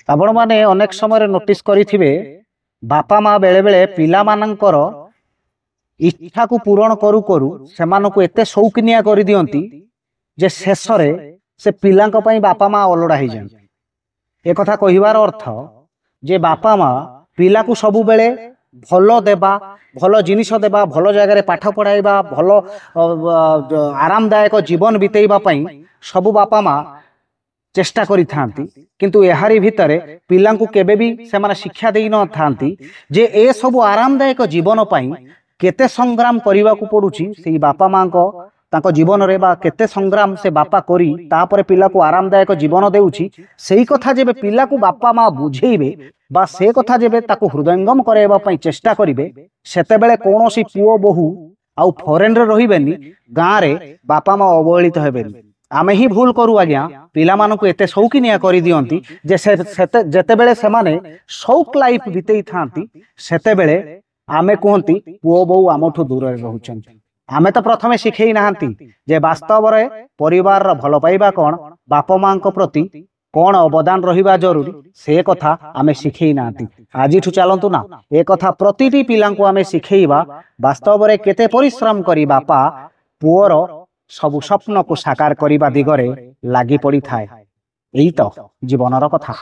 आपण माने अनेक समय नोटिस करिथिबे बापा माँ बेले बेले पिला मानकर इच्छा को पूरण करू करू सेमानकु एते शौकिनिया कर दियंती जे शेष से पिलांक पई बापा माँ अलड़ा हो जाए। एक कथा कहिबार अर्थ जे बापा माँ पिला को सबु बेले भल देबा भल जिनिस देबा भल जगह पाठ पढ़ाइबा भल आरामदायक जीवन बितेइबा पई सबु बापा माँ चेष्टा करि थांती, किंतु एहारी भितरे पिलांकु केबे भी सेमाने शिक्षा देई न थांती जे ए सब आरामदायक जीवन पई केते संग्राम करने को पड़ुची से बापा माँ को तांको जीवन रे बा केते संग्राम से बापा करी तापरे पिला को आरामदायक जीवन देउची। सेही कथा जेबे पिला को बापा माँ बुझेइबे बा से कथा जेबे ताको हृदयंगम कराइबा पई चेष्टा करिवे सेते बेले कोनोसी पुओ बहु आउ फॉरेन रे रहिबेनी गाँ रे बापा माँ अवहेलित हेबेनी। आमे ही भूल करू आज्ञा पिला मानकु एते शौकिनिया करि दियंती जे जेते बेले सेमाने शौक लाइफ बितेई थांती सेते बेले आमे कहती पुओ बहु आमठू दूर रोचन। आमे तो प्रथमे शिखेई नाहंती जे वास्तव रे परिवार रो भल पाइबा कौन बाप माँ प्रति कौन अवदान रहिबा जरूरी से कथा आमे शिखेई नाहंती। आजिठू चलंतु ना ए कथा प्रतिटी पिलांकु आमे शिखेइबा वास्तव रे केते परिश्रम करी बापा पुओर सबु स्वप्न को साकार करिबा दिगरे लागि पड़ी थाए। एई तो जीवनर कथा।